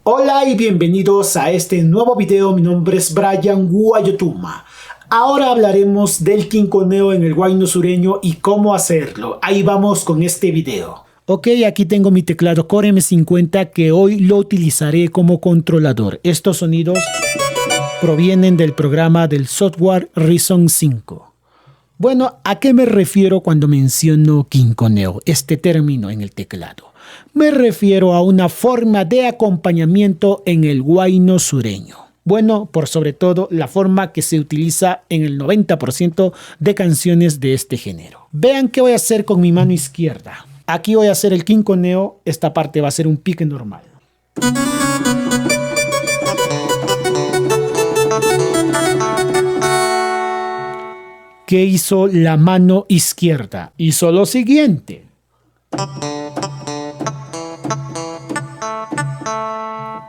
Hola y bienvenidos a este nuevo video. Mi nombre es Brian Guayotuma. Ahora hablaremos del quinconeo en el huayno sureño y cómo hacerlo. Ahí vamos con este video. Ok, aquí tengo mi teclado Core M50 que hoy lo utilizaré como controlador. Estos sonidos provienen del programa del software Reason 5. Bueno, ¿a qué me refiero cuando menciono quinconeo, este término en el teclado? Me refiero a una forma de acompañamiento en el huayno sureño. Bueno, por sobre todo la forma que se utiliza en el 90% de canciones de este género. Vean qué voy a hacer con mi mano izquierda. Aquí voy a hacer el quinconeo, esta parte va a ser un pique normal. ¿Qué hizo la mano izquierda? Hizo lo siguiente.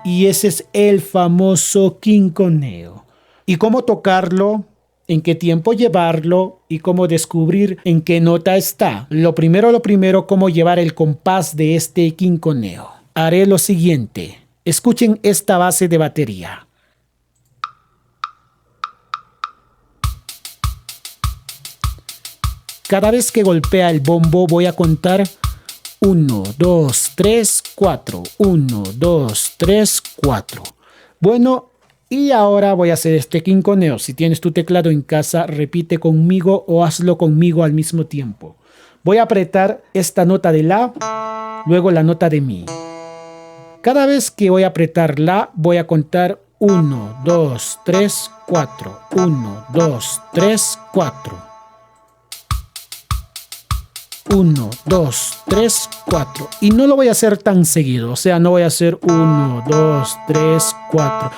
Y ese es el famoso quinconeo. ¿Y cómo tocarlo? ¿En qué tiempo llevarlo? ¿Y cómo descubrir en qué nota está? Lo primero, cómo llevar el compás de este quinconeo. Haré lo siguiente. Escuchen esta base de batería. Cada vez que golpea el bombo voy a contar 1, 2, 3, 4. 1, 2, 3, 4. Bueno, y ahora voy a hacer este quinconeo. Si tienes tu teclado en casa, repite conmigo o hazlo conmigo al mismo tiempo. Voy a apretar esta nota de la, luego la nota de mi. Cada vez que voy a apretar la, voy a contar 1, 2, 3, 4. 1, 2, 3, 4. 1, 2, 3, 4. Y no lo voy a hacer tan seguido. O sea, no voy a hacer 1, 2, 3, 4.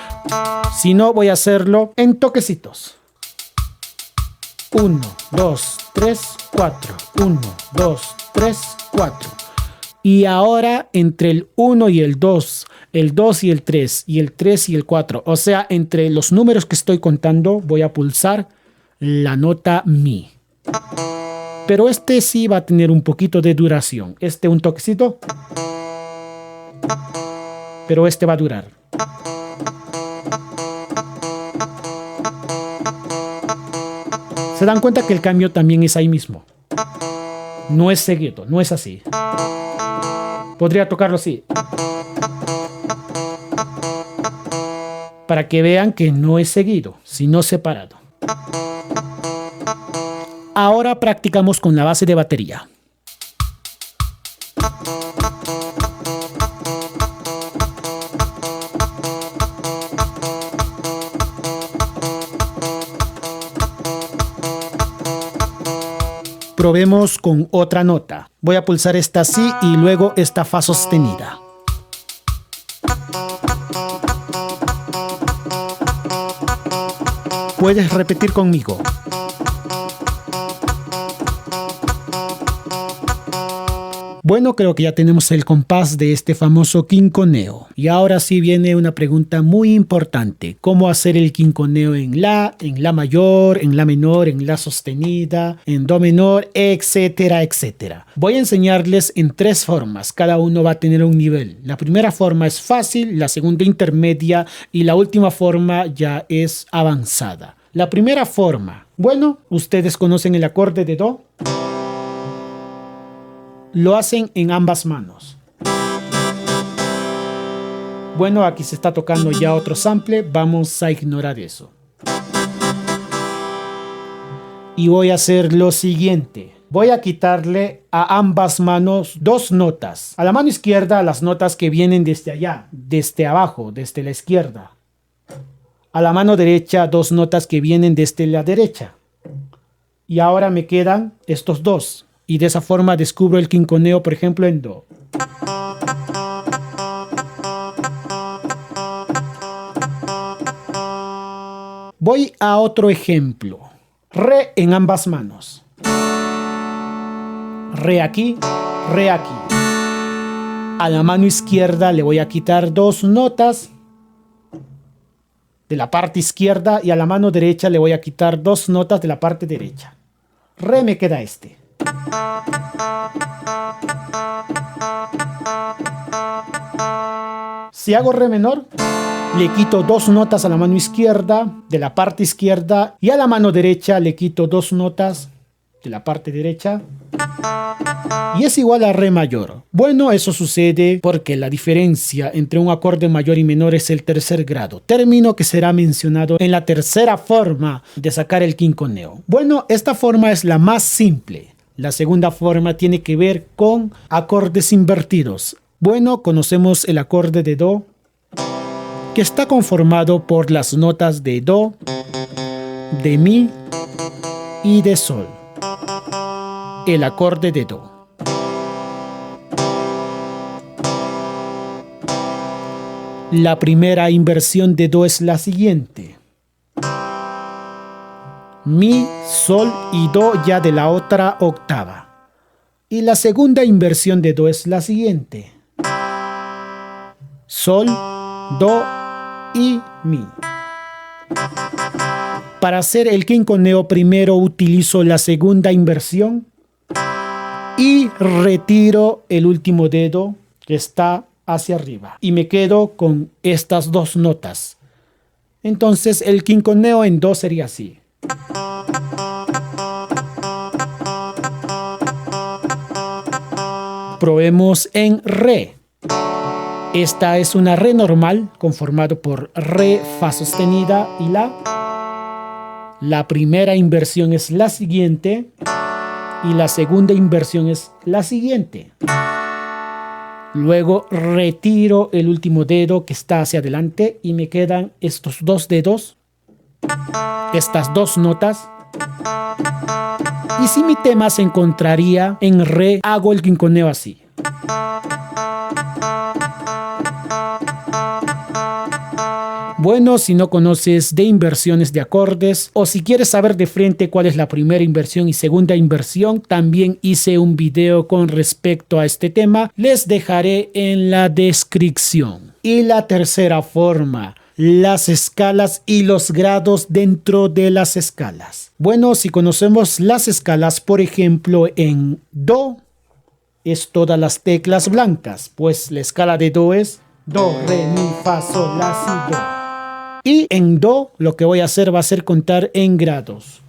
Sino voy a hacerlo en toquecitos. 1, 2, 3, 4. 1, 2, 3, 4. Y ahora entre el 1 y el 2 y el 3 y el 3 y el 4. O sea, entre los números que estoy contando voy a pulsar la nota mi. Pero este sí va a tener un poquito de duración. Un toquecito. Pero este va a durar. Se dan cuenta que el cambio también es ahí mismo. No es seguido, no es así. Podría tocarlo así. Para que vean que no es seguido, sino separado. Ahora practicamos con la base de batería. Probemos con otra nota. Voy a pulsar esta así y luego esta fa sostenida. Puedes repetir conmigo. Bueno, creo que ya tenemos el compás de este famoso quinconeo. Y ahora sí viene una pregunta muy importante. ¿Cómo hacer el quinconeo en la mayor, en la menor, en la sostenida, en do menor, etcétera, etcétera? Voy a enseñarles en 3 formas. Cada uno va a tener un nivel. La primera forma es fácil, la segunda intermedia y la última forma ya es avanzada. La primera forma. Bueno, ustedes conocen el acorde de do. Lo hacen en ambas manos. Bueno, aquí se está tocando ya otro sample. Vamos a ignorar eso. Y voy a hacer lo siguiente. Voy a quitarle a ambas manos 2 notas. A la mano izquierda las notas que vienen desde allá, desde abajo, desde la izquierda. A la mano derecha 2 notas que vienen desde la derecha. Y ahora me quedan estos 2. Y de esa forma descubro el quinconeo, por ejemplo, en do. Voy a otro ejemplo. Re en ambas manos. Re aquí, re aquí. A la mano izquierda le voy a quitar 2 notas de la parte izquierda y a la mano derecha le voy a quitar 2 notas de la parte derecha. Re me queda este. Si hago re menor, le quito 2 notas a la mano izquierda de la parte izquierda y a la mano derecha le quito 2 notas de la parte derecha y es igual a re mayor. Bueno, eso sucede porque la diferencia entre un acorde mayor y menor es el tercer grado, término que será mencionado en la tercera forma de sacar el quinconeo. Bueno, esta forma es la más simple. La segunda forma tiene que ver con acordes invertidos. Bueno, conocemos el acorde de do, que está conformado por las notas de do, de mi y de sol. El acorde de do. La primera inversión de do es la siguiente: mi, sol y do ya de la otra octava. Y la segunda inversión de do es la siguiente: sol, do y mi. Para hacer el quinconeo primero utilizo la segunda inversión y retiro el último dedo que está hacia arriba y me quedo con estas 2 notas. Entonces el quinconeo en do sería así. Probemos en re. Esta es una re normal conformado por re, fa sostenida y la. La primera inversión es la siguiente y la segunda inversión es la siguiente. Luego retiro el último dedo que está hacia adelante y me quedan estos 2 dedos, estas 2 notas. Y si mi tema se encontraría en re, hago el quinconeo así. Bueno, si no conoces de inversiones de acordes o si quieres saber de frente cuál es la primera inversión y segunda inversión, también hice un video con respecto a este tema. Les dejaré en la descripción. Y la tercera forma, las escalas y los grados dentro de las escalas. Bueno, si conocemos las escalas, por ejemplo, en do es todas las teclas blancas, pues la escala de do es do, re, mi, fa, sol, la, si, do. Y en do lo que voy a hacer va a ser contar en grados.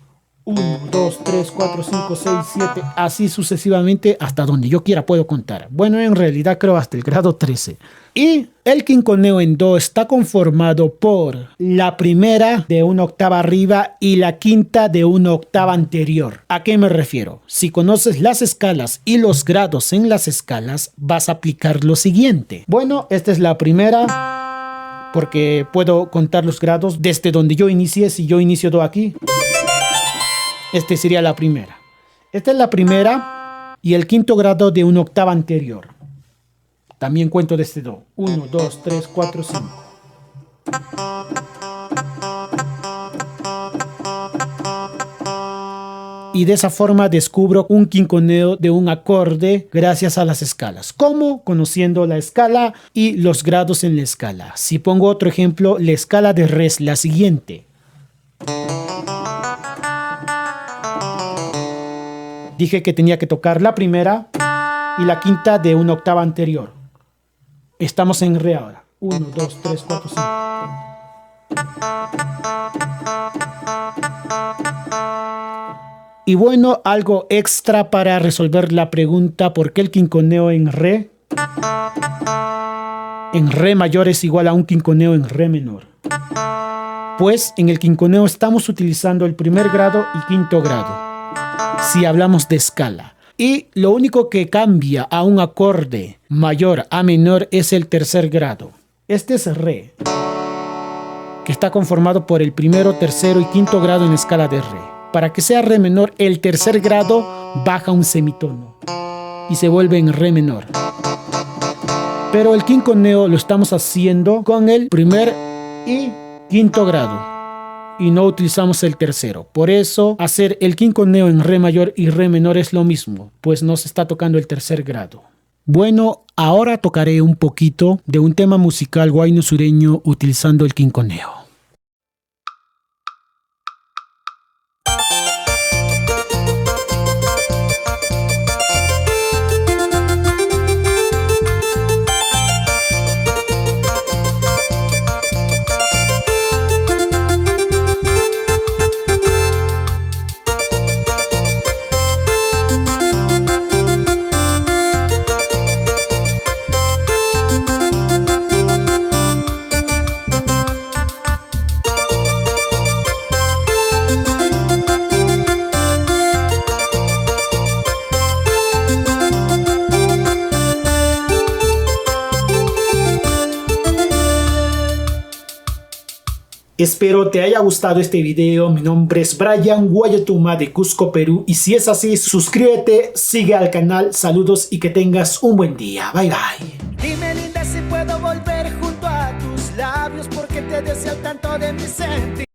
1, 2, 3, 4, 5, 6, 7, así sucesivamente hasta donde yo quiera puedo contar. Bueno, en realidad creo hasta el grado 13. Y el quinconeo en do está conformado por la primera de una octava arriba y la quinta de una octava anterior. ¿A qué me refiero? Si conoces las escalas y los grados en las escalas, vas a aplicar lo siguiente. Bueno, esta es la primera, porque puedo contar los grados desde donde yo inicié. Si yo inicio do aquí, este sería la primera. Esta es la primera y el quinto grado de una octava anterior. También cuento desde do. 1, 2, 3, 4, 5. Y de esa forma descubro un quinconeo de un acorde gracias a las escalas. ¿Cómo? Conociendo la escala y los grados en la escala. Si pongo otro ejemplo, la escala de re es la siguiente. Dije que tenía que tocar la primera y la quinta de una octava anterior. Estamos en re ahora. 1, 2, 3, 4, 5. Y bueno, algo extra para resolver la pregunta ¿por qué el quinconeo en re? En re mayor es igual a un quinconeo en re menor. Pues en el quinconeo estamos utilizando el primer grado y quinto grado, si hablamos de escala. Y lo único que cambia a un acorde mayor a menor es el tercer grado. Este es re, que está conformado por el primero, tercero y quinto grado en escala de re. Para que sea re menor, el tercer grado baja un semitono y se vuelve en re menor. Pero el quinconeo lo estamos haciendo con el primer y quinto grado y no utilizamos el tercero. Por eso hacer el quinconeo en re mayor y re menor es lo mismo, pues no se está tocando el tercer grado. Bueno, ahora tocaré un poquito de un tema musical huayno sureño utilizando el quinconeo. Espero te haya gustado este video. Mi nombre es Brian Guayotuma de Cusco, Perú. Y si es así, suscríbete, sigue al canal. Saludos y que tengas un buen día. Bye bye. Dime linda si puedo volver junto a tus labios porque te deseo tanto de mi sentir.